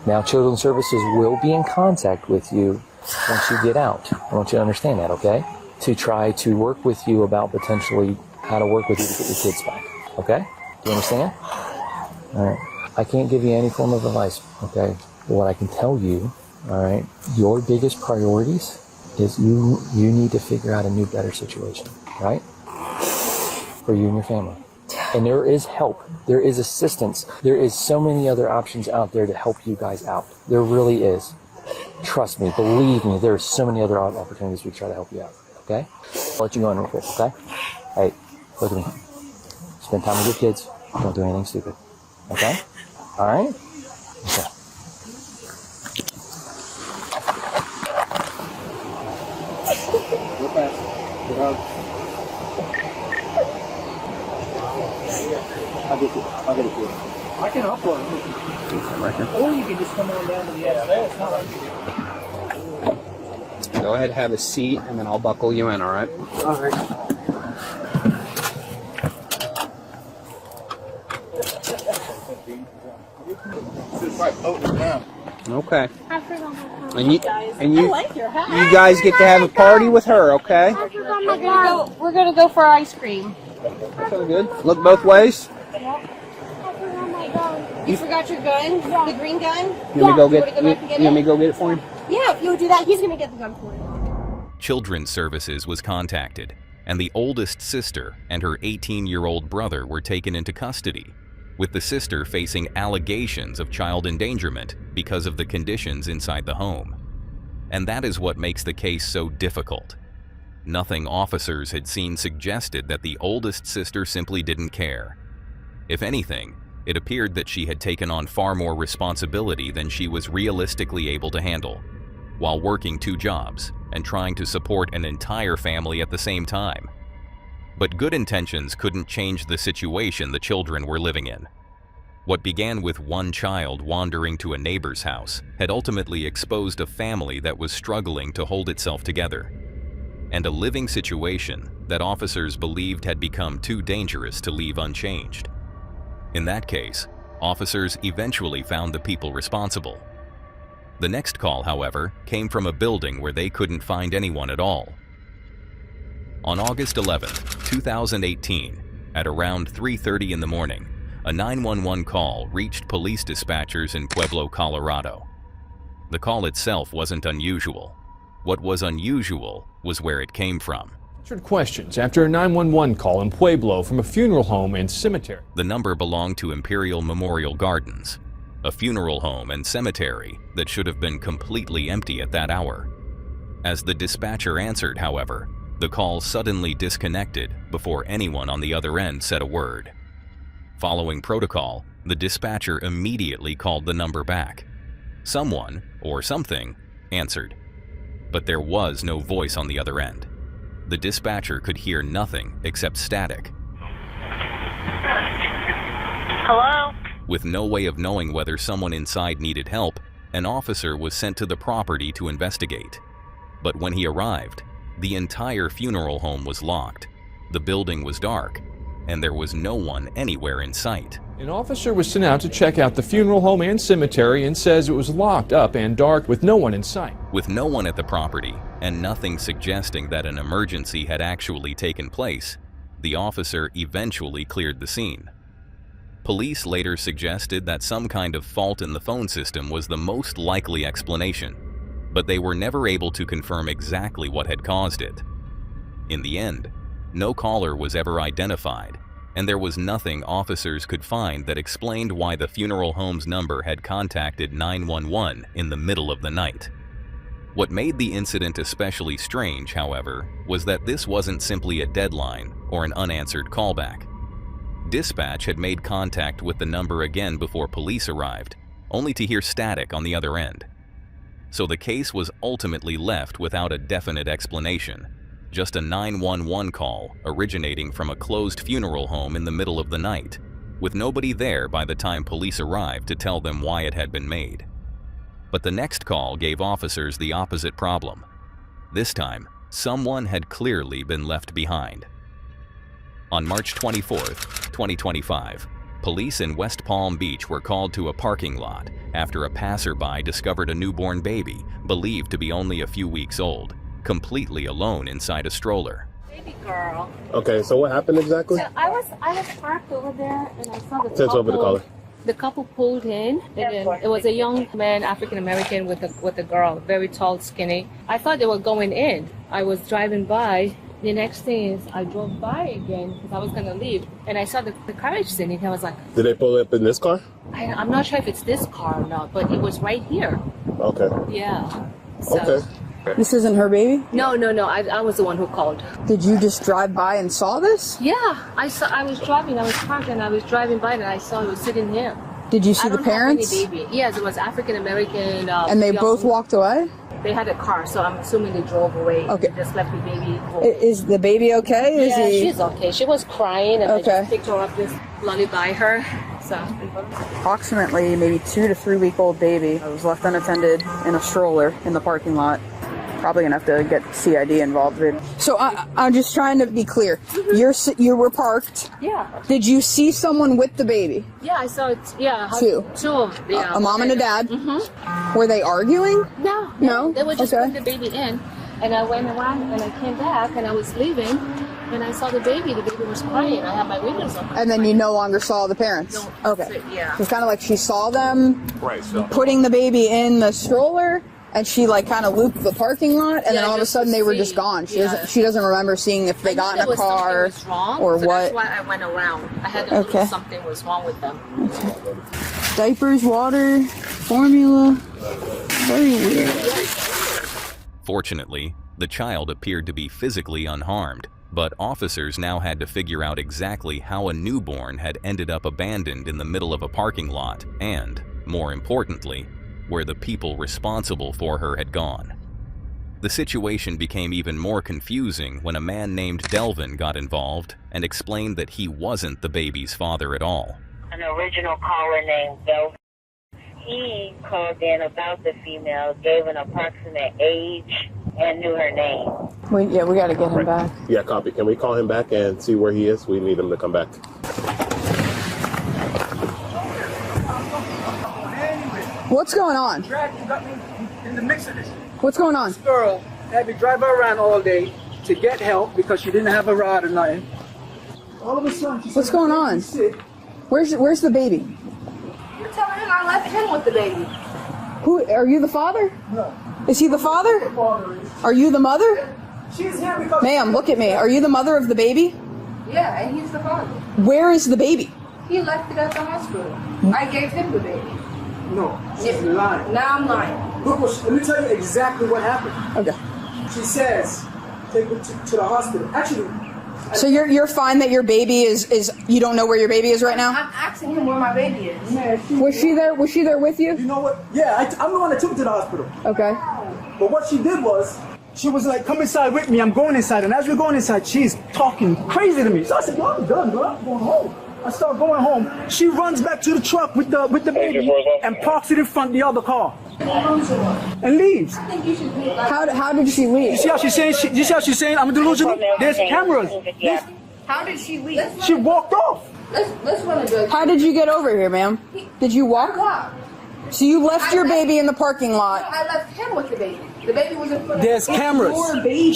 Now, Children's Services will be in contact with you once you get out. I want you to understand that, okay? To try to work with you about potentially how to work with you to get your kids back. Okay? Do you understand? All right. I can't give you any form of advice, okay? But what I can tell you, all right, your biggest priorities is you need to figure out a new, better situation, right? For you and your family. And there is help. There is assistance. There is so many other options out there to help you guys out. There really is. Trust me, believe me, there are so many other opportunities we try to help you out, okay? I'll let you go in real quick, okay? Hey, look at me. Spend time with your kids. Don't do anything stupid, okay? All right? Okay. I'll get it for you. I can help her. Right here. Or you can just come on down to the exit. It's not like Go ahead, have a seat, and then I'll buckle you in, all right? all right. Okay. I forgot my gun. And you, I like your hat. you guys get to have a party with her, okay? I forgot my gun. We're gonna go for ice cream. So good. Look both ways. I forgot my gun. You forgot your gun? The green gun? You want me to go You get? wanna go back and get You want me it? to go get it for you? Yeah, if you would do that, he's gonna get the gun for you. Children's Services was contacted, and the oldest sister and her 18-year-old brother were taken into custody, with the sister facing allegations of child endangerment because of the conditions inside the home. And that is what makes the case so difficult. Nothing officers had seen suggested that the oldest sister simply didn't care. If anything, it appeared that she had taken on far more responsibility than she was realistically able to handle, while working 2 jobs and trying to support an entire family at the same time. But good intentions couldn't change the situation the children were living in. What began with one child wandering to a neighbor's house had ultimately exposed a family that was struggling to hold itself together, and a living situation that officers believed had become too dangerous to leave unchanged. In that case, officers eventually found the people responsible. The next call, however, came from a building where they couldn't find anyone at all. On August 11, 2018, at around 3:30 in the morning, a 911 call reached police dispatchers in Pueblo, Colorado. The call itself wasn't unusual. What was unusual was where it came from. Answered questions after a 911 call in Pueblo from a funeral home and cemetery. The number belonged to Imperial Memorial Gardens, a funeral home and cemetery that should have been completely empty at that hour. As the dispatcher answered, however, the call suddenly disconnected before anyone on the other end said a word. Following protocol, the dispatcher immediately called the number back. Someone, or something, answered, but there was no voice on the other end. The dispatcher could hear nothing except static. Hello? With no way of knowing whether someone inside needed help, an officer was sent to the property to investigate. But when he arrived, the entire funeral home was locked, the building was dark, and there was no one anywhere in sight. An officer was sent out to check out the funeral home and cemetery and says it was locked up and dark with no one in sight. With no one at the property and nothing suggesting that an emergency had actually taken place, the officer eventually cleared the scene. Police later suggested that some kind of fault in the phone system was the most likely explanation, but they were never able to confirm exactly what had caused it. In the end, no caller was ever identified, and there was nothing officers could find that explained why the funeral home's number had contacted 911 in the middle of the night. What made the incident especially strange, however, was that this wasn't simply a deadline or an unanswered callback. Dispatch had made contact with the number again before police arrived, only to hear static on the other end. So the case was ultimately left without a definite explanation, just a 911 call originating from a closed funeral home in the middle of the night, with nobody there by the time police arrived to tell them why it had been made. But the next call gave officers the opposite problem. This time, someone had clearly been left behind. On March 24, 2025, police in West Palm Beach were called to a parking lot after a passerby discovered a newborn baby, believed to be only a few weeks old, completely alone inside a stroller. Baby girl. Okay, so what happened exactly? So I was parked over there and I saw the Send over the caller. The couple pulled in, and then it was a young man, African American, with a girl, very tall, skinny. I thought they were going in. I was driving by. The next thing is I drove by again because I was gonna leave, and I saw the carriage sitting. And I was like, Did they pull up in this car? I'm not sure if it's this car or not, but it was right here. Okay. Yeah. So, Okay. This isn't her baby? No. I was the one who called. Did you just drive by and saw this? Yeah, I was driving. I was parked and I was driving by and I saw it was sitting here. Did you see the parents? Have any baby. Yes, it was African American. And they both walked away? They had a car, so I'm assuming they drove away. Okay. And just left the baby. Is the baby okay? Yeah, she's okay. She was crying and I Okay. just picked her up, just lullaby her. So. Approximately maybe 2 to 3 week old baby was left unattended in a stroller in the parking lot. Probably gonna have to get CID involved. So I'm just trying to be clear. You were parked. Yeah. Did you see someone with the baby? Yeah, I saw it. Yeah. Two. Two of them. Yeah. A mom and a dad? Mm-hmm. Were they arguing? No. No? They were just Okay. putting the baby in. And I went around and I came back and I was leaving and I saw the baby. The baby was crying. I had my windows open. And then you no longer saw the parents? No. Okay. Yeah. It's kind of like she saw them Right. So. putting the baby in the stroller, and she like kind of looped the parking lot, and then all of a sudden they were just gone. She doesn't remember seeing if they got in a car or so what. That's why I went around. I had to know something was wrong with them. Okay. Diapers, water, formula. Very weird. Fortunately, the child appeared to be physically unharmed, but officers now had to figure out exactly how a newborn had ended up abandoned in the middle of a parking lot and, more importantly, where the people responsible for her had gone. The situation became even more confusing when a man named Delvin got involved and explained that he wasn't the baby's father at all. An original caller named Delvin. He called in about the female, gave an approximate age, and knew her name. We got to get him back. Yeah, copy. Can we call him back and see where he is? We need him to come back. What's going on? You got me in the mix of this. What's going on? This girl had me drive her around all day to get help because she didn't have a ride or nothing. All of a sudden, she What's going on? Where's the baby? You're telling him I left him with the baby. Who are you? The father? No. Is he the father? The father is. Are you the mother? She's here because. Ma'am, look at me. Are you the mother of the baby? Yeah, and he's the father. Where is the baby? He left it at the hospital. I gave him the baby. No, she's lying. Now I'm lying. Look, let me tell you exactly what happened. Okay. She says, take her to the hospital. Actually. So you're fine that your baby is you don't know where your baby is right now? I'm asking him where my baby is. Man, Was she there? Was she there with you? You know what? Yeah, I'm the one that took her to the hospital. Okay. But what she did was, she was like, come inside with me. I'm going inside. And as we're going inside, she's talking crazy to me. So I said, well, I'm done, bro. I'm going home. I start going home. She runs back to the truck with the baby and parks it in front of the other car. And leaves. How did she leave? You see how she's saying? You see how she's saying? I'm delusional. There's cameras. How did she leave? She walked off. Let's run a drug. How did you get over here, ma'am? Did you walk? So you left your baby in the parking lot. I left him with the baby. The baby was in front of There's cameras.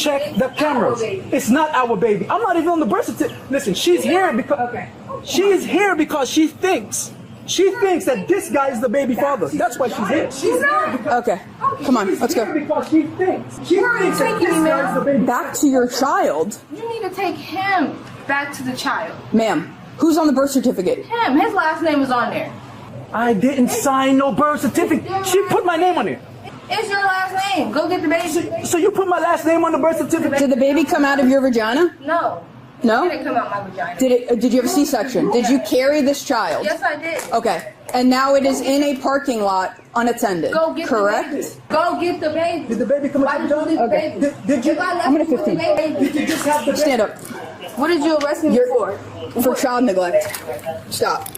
Check the cameras. It's not our baby. I'm not even on the birth certificate. Listen, she's here because she's here because she thinks that this guy is the baby father. That's why she's here. She's here because Okay, come on, let's go. because she thinks that this guy is the baby. Back to your child, You need to take him back to the child. ma'am. Who's on the birth certificate? Him. His last name is on there. I didn't sign no birth certificate. She put my name on it. It's your last name. Go get the baby. So you put my last name on the birth certificate? Did the baby come out of your vagina? No. No? It didn't come out my vagina. Did you have a C-section? Did you carry this child? Yes, I did. Okay. And now it is in a parking lot unattended. Go get correct? the baby. Go get the baby. Did the baby come out? Why did you leave the Okay. baby? Did you? If I left I'm gonna you with the 15. baby, Did you just have the baby? Stand up. what did you arrest me for? For child neglect. Stop.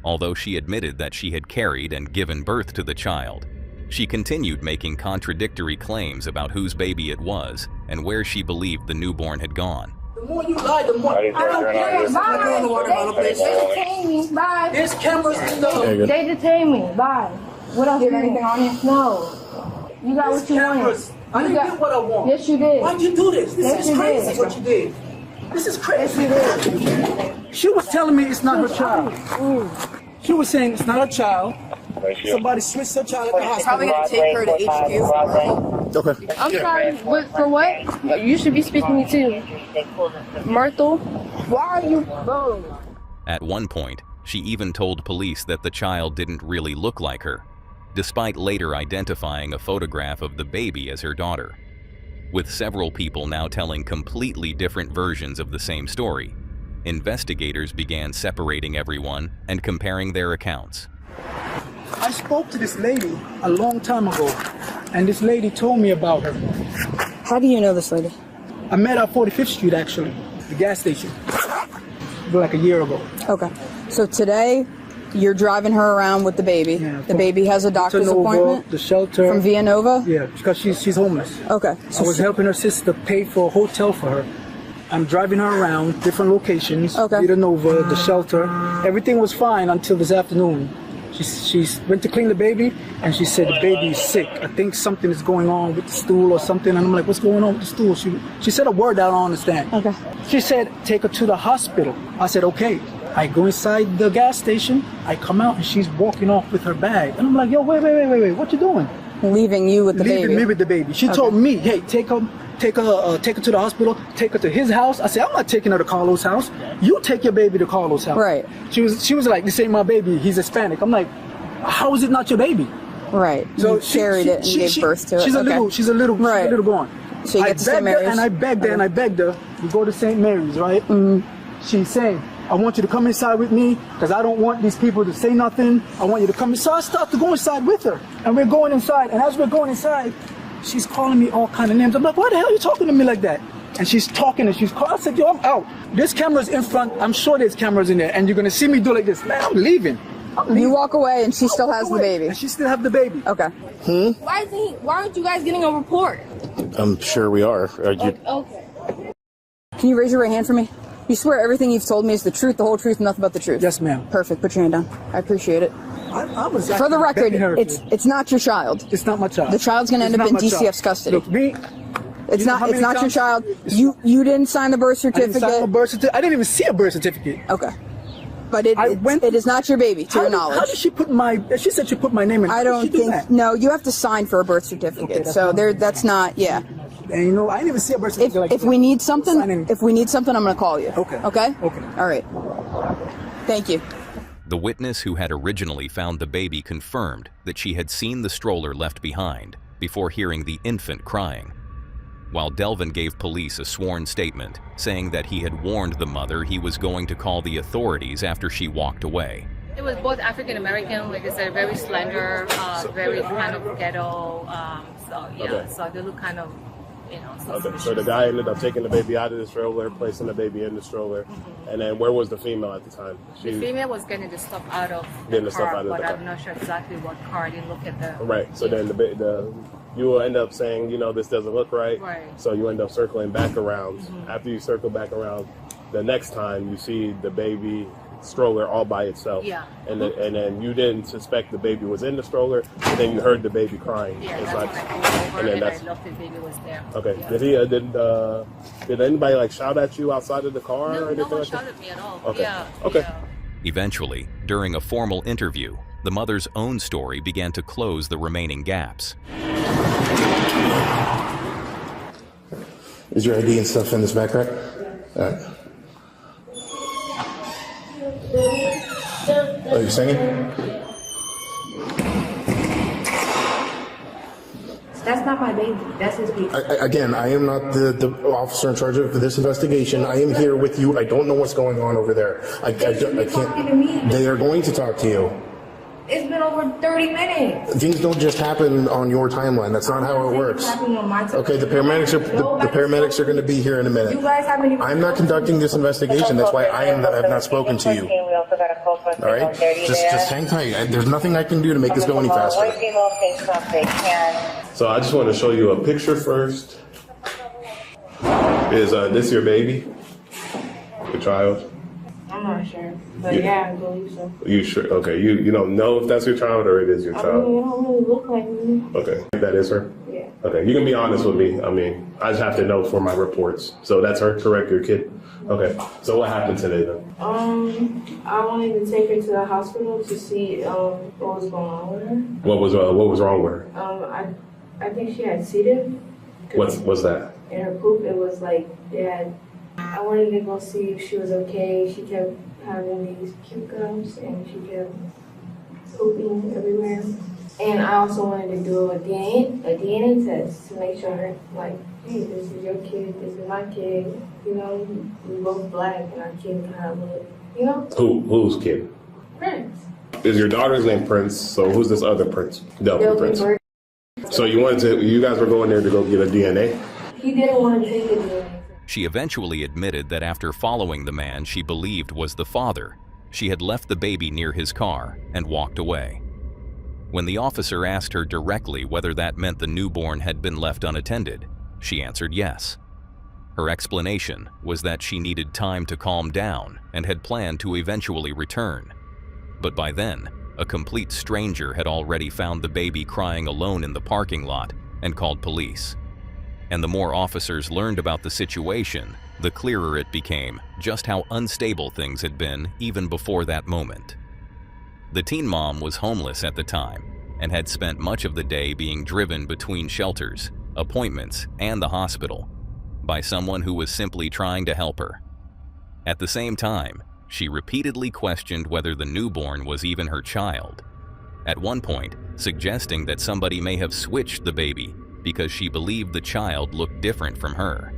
Although she admitted that she had carried and given birth to the child, she continued making contradictory claims about whose baby it was and where she believed the newborn had gone. The more you lie, the more. I I don't care. Bye. They detained me. Bye. There's cameras in the. They detained me. Bye. What else? Do you have anything on you? No. You got what you cameras. wanted. I didn't get what I want. Yes, you did. Why'd you do this? This Yes, is you crazy. did. What you did. This is crazy. Yes, you did. She was telling me it's not her child. She was saying it's not her child. Somebody switched her child at the hospital. Probably gonna take her to HQ. Okay. I'm sorry, but for what? You should be speaking to me too. Myrtle, why are you? At one point, she even told police that the child didn't really look like her. despite later identifying a photograph of the baby as her daughter. With several people now telling completely different versions of the same story, investigators began separating everyone and comparing their accounts. I spoke to this lady a long time ago, and this lady told me about her. How do you know this lady? I met her at 45th Street, actually, the gas station, like a year ago. Okay. So today, you're driving her around with the baby. Yeah, the baby has a doctor's Nova, appointment? The shelter. From Via Nova? Yeah, because she's homeless. Okay. So I was helping her sister pay for a hotel for her. I'm driving her around different locations. Okay. Via Nova, the shelter. Everything was fine until this afternoon. She went to clean the baby, and she said the baby is sick. I think something is going on with the stool or something. And I'm like, what's going on with the stool? She said a word I don't understand. Okay. She said, take her to the hospital. I said, okay. I go inside the gas station. I come out, and she's walking off with her bag. And I'm like, yo, wait. What you doing? Leaving you with the baby. Leaving me with the baby. She told me, hey, take her to the hospital, take her to his house. I said, I'm not taking her to Carlos' house. You take your baby to Carlos' house. Right. She was like, this ain't my baby. He's Hispanic. I'm like, how is it not your baby? Right. So you carried it and gave birth to it. She's a little girl. So you get to St. Mary's. And I begged her, and I begged her, we go to St. Mary's, right? Mm-hmm. She's saying, I want you to come inside with me because I don't want these people to say nothing. I want you to come inside. So I start to go inside with her, and we're going inside. And as we're going inside, she's calling me all kind of names. I'm like, why the hell are you talking to me like that? And she's talking and she's calling. I said, yo, I'm out. There's cameras in front. I'm sure there's cameras in there. And you're going to see me do like this. Man, I'm leaving. You walk away and she still has the baby. And she still have the baby. Okay. Why aren't you guys getting a report? I'm sure we are. Okay. Can you raise your right hand for me? You swear everything you've told me is the truth, the whole truth, nothing but the truth? Yes, ma'am. Perfect. Put your hand down. I appreciate it. I was for the record, it's not your child. It's not my child. The child's going to end up in DCF's custody. Look, it's not your child. You didn't sign the birth certificate. I didn't sign the birth certificate. I didn't even see a birth certificate. Okay. But it is not your baby, to your knowledge. How did she put my? She said she put my name in. I don't think. No, you have to sign for a birth certificate. Okay, so that's not. Yeah. And you know, I didn't even see a birth certificate. If we need something, I'm going to call you. Okay. Okay. Okay. All right. Thank you. The witness who had originally found the baby confirmed that she had seen the stroller left behind before hearing the infant crying, while Delvin gave police a sworn statement saying that he had warned the mother he was going to call the authorities after she walked away. It was both African American, like I said, very slender, very kind of ghetto. So they look kind of, So the guy ended up taking the baby out of the stroller, placing the baby in the stroller, and then where was the female at the time? The female was getting the stuff out of the car, but I'm not sure exactly what car. I didn't look at the. Right. So then you will end up saying, this doesn't look right. Right. So you end up circling back around. Mm-hmm. After you circle back around, the next time you see the baby stroller all by itself. Yeah. And then you didn't suspect the baby was in the stroller, and then you heard the baby crying. Yeah, that's when I came over and I looked, the baby was there. Okay. Yeah. Did anybody shout at you outside of the car? No, or anything no one like shouted at me at all. Okay. Yeah. Okay. Yeah. Eventually, during a formal interview, the mother's own story began to close the remaining gaps. Is your ID and stuff in this backpack? All right. Oh, you're singing? That's not my baby. That's his baby. Again, I am not the officer in charge of this investigation. I am here with you. I don't know what's going on over there. I can't. They are going to talk to you. It's been over 30 minutes. Things don't just happen on your timeline. That's not how it works. Okay, the paramedics are going to be here in a minute. You guys haven't even. I'm not conducting this investigation. That's why I have not spoken to you. All right, just hang tight. There's nothing I can do to make this go any faster. So I just want to show you a picture first. Is this your baby? Your child? I'm not sure, but yeah, I believe so. You sure? Okay, you don't know if that's your child or it is your child? I mean, it don't really look like me. Okay, that is her? Yeah. Okay, you can be honest with me. I mean, I just have to know for my reports. So that's her, correct, your kid? Okay, so what happened today then? I wanted to take her to the hospital to see what was going on with her. What was wrong with her? I think she had C. diff. What's that? In her poop, it was like, I wanted to go see if she was okay. She kept having these puke ups and she kept pooping everywhere. And I also wanted to do a DNA test to make sure, like, hey, this is your kid, this is my kid. You know, we both black, and our kid kind of look, you know. Whose kid? Prince. Is your daughter's name Prince? So who's this other Prince? Delvin Prince. So you guys were going there to go get a DNA? He didn't want to take the DNA. She eventually admitted that after following the man she believed was the father, she had left the baby near his car and walked away. When the officer asked her directly whether that meant the newborn had been left unattended, she answered yes. Her explanation was that she needed time to calm down and had planned to eventually return. But by then, a complete stranger had already found the baby crying alone in the parking lot and called police. And the more officers learned about the situation, the clearer it became just how unstable things had been even before that moment. The teen mom was homeless at the time and had spent much of the day being driven between shelters, appointments, and the hospital by someone who was simply trying to help her. At the same time, she repeatedly questioned whether the newborn was even her child, at one point suggesting that somebody may have switched the baby because she believed the child looked different from her.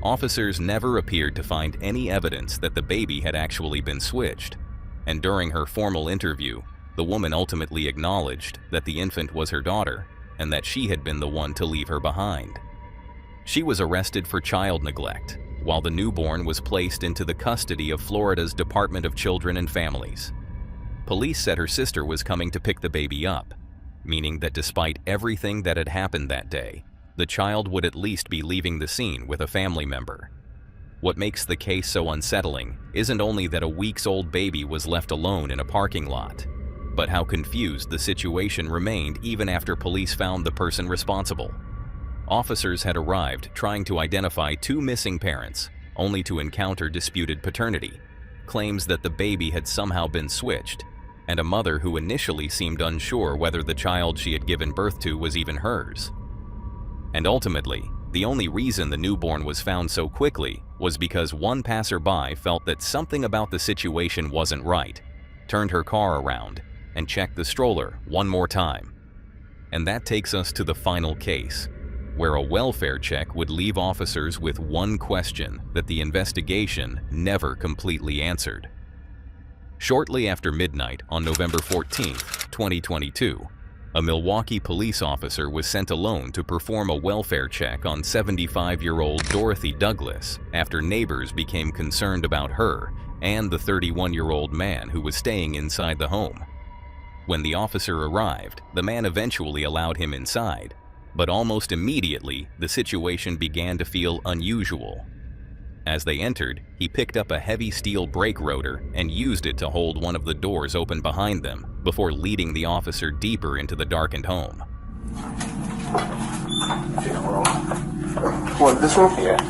Officers never appeared to find any evidence that the baby had actually been switched, and during her formal interview, the woman ultimately acknowledged that the infant was her daughter and that she had been the one to leave her behind. She was arrested for child neglect, while the newborn was placed into the custody of Florida's Department of Children and Families. Police said her sister was coming to pick the baby up, meaning that despite everything that had happened that day, the child would at least be leaving the scene with a family member. What makes the case so unsettling isn't only that a weeks-old baby was left alone in a parking lot, but how confused the situation remained even after police found the person responsible. Officers had arrived trying to identify two missing parents, only to encounter disputed paternity, claims that the baby had somehow been switched, and a mother who initially seemed unsure whether the child she had given birth to was even hers. And ultimately, the only reason the newborn was found so quickly was because one passerby felt that something about the situation wasn't right, turned her car around, and checked the stroller one more time. And that takes us to the final case, where a welfare check would leave officers with one question that the investigation never completely answered. Shortly after midnight on November 14, 2022, a Milwaukee police officer was sent alone to perform a welfare check on 75-year-old Dorothy Douglas after neighbors became concerned about her and the 31-year-old man who was staying inside the home. When the officer arrived, the man eventually allowed him inside, but almost immediately the situation began to feel unusual. As they entered, he picked up a heavy steel brake rotor and used it to hold one of the doors open behind them before leading the officer deeper into the darkened home. What, this one? Yeah.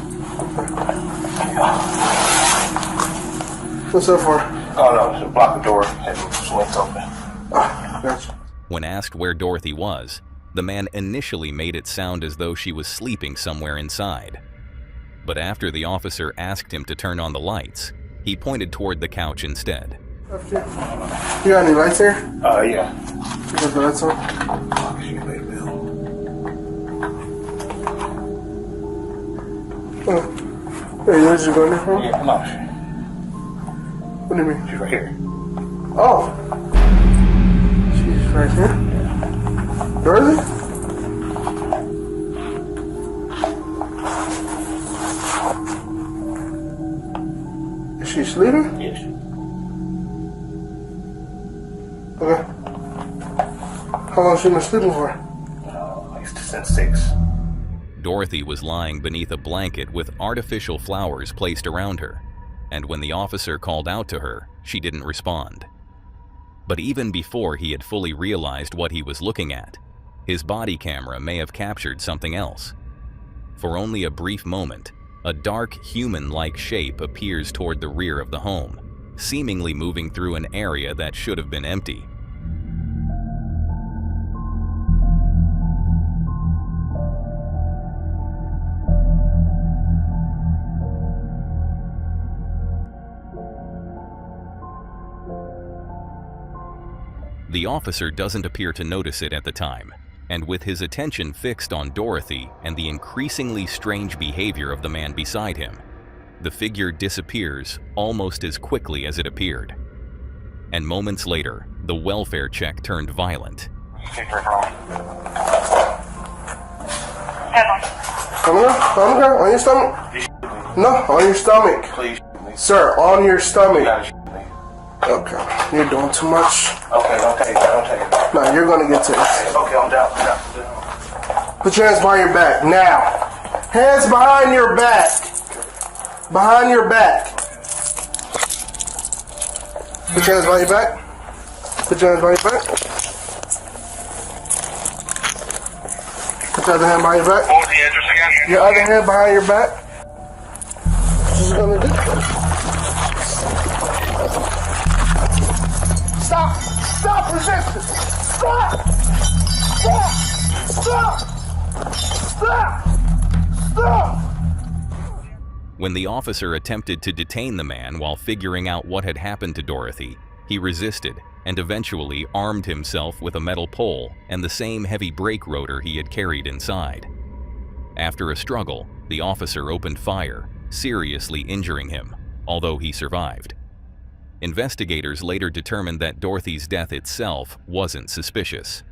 What's that for? Oh no, to block the door and swings open. Gotcha. When asked where Dorothy was, the man initially made it sound as though she was sleeping somewhere inside. But after the officer asked him to turn on the lights, he pointed toward the couch instead. You got any lights here? Yeah. You got the lights on? Oh. Hey, where's you going from? Yeah, come on. What do you mean? She's right here. Oh. She's right here? Yeah. Dorothy? Is she sleeping? Yes. Okay. How long has she been sleeping for? Like since 6. Dorothy was lying beneath a blanket with artificial flowers placed around her, and when the officer called out to her, she didn't respond. But even before he had fully realized what he was looking at, his body camera may have captured something else. For only a brief moment, a dark, human-like shape appears toward the rear of the home, seemingly moving through an area that should have been empty. The officer doesn't appear to notice it at the time, and with his attention fixed on Dorothy and the increasingly strange behavior of the man beside him, the figure disappears almost as quickly as it appeared. And moments later, the welfare check turned violent. Come here, on your stomach. No, on your stomach. Please. Sir, on your stomach. Okay, you're doing too much. Okay, don't take it. No, you're gonna get tased. Okay, I'm down. Put your hands behind your back, now. Hands behind your back. Behind your back. Put your hands behind your back. Put your hands behind your back. Put your other hand behind your back. What was the address again? Your other hand behind your back. What you gonna do? Stop! Stop resisting! Stop! Stop! Stop! Stop! Stop! When the officer attempted to detain the man while figuring out what had happened to Dorothy, he resisted and eventually armed himself with a metal pole and the same heavy brake rotor he had carried inside. After a struggle, the officer opened fire, seriously injuring him, although he survived. Investigators later determined that Dorothy's death itself wasn't suspicious.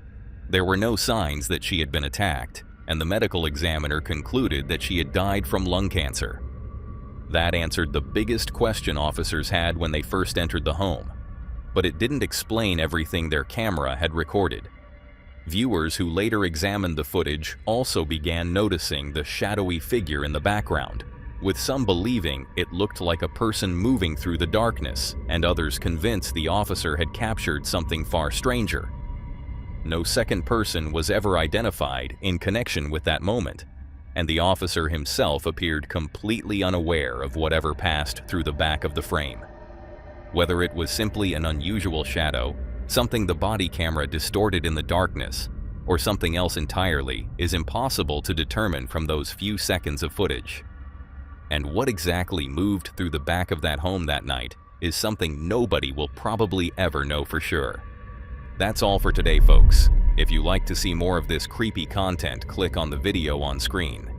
There were no signs that she had been attacked, and the medical examiner concluded that she had died from lung cancer. That answered the biggest question officers had when they first entered the home, but it didn't explain everything their camera had recorded. Viewers who later examined the footage also began noticing the shadowy figure in the background, with some believing it looked like a person moving through the darkness, and others convinced the officer had captured something far stranger. No second person was ever identified in connection with that moment, and the officer himself appeared completely unaware of whatever passed through the back of the frame. Whether it was simply an unusual shadow, something the body camera distorted in the darkness, or something else entirely is impossible to determine from those few seconds of footage. And what exactly moved through the back of that home that night is something nobody will probably ever know for sure. That's all for today, folks. If you like to see more of this creepy content, click on the video on screen.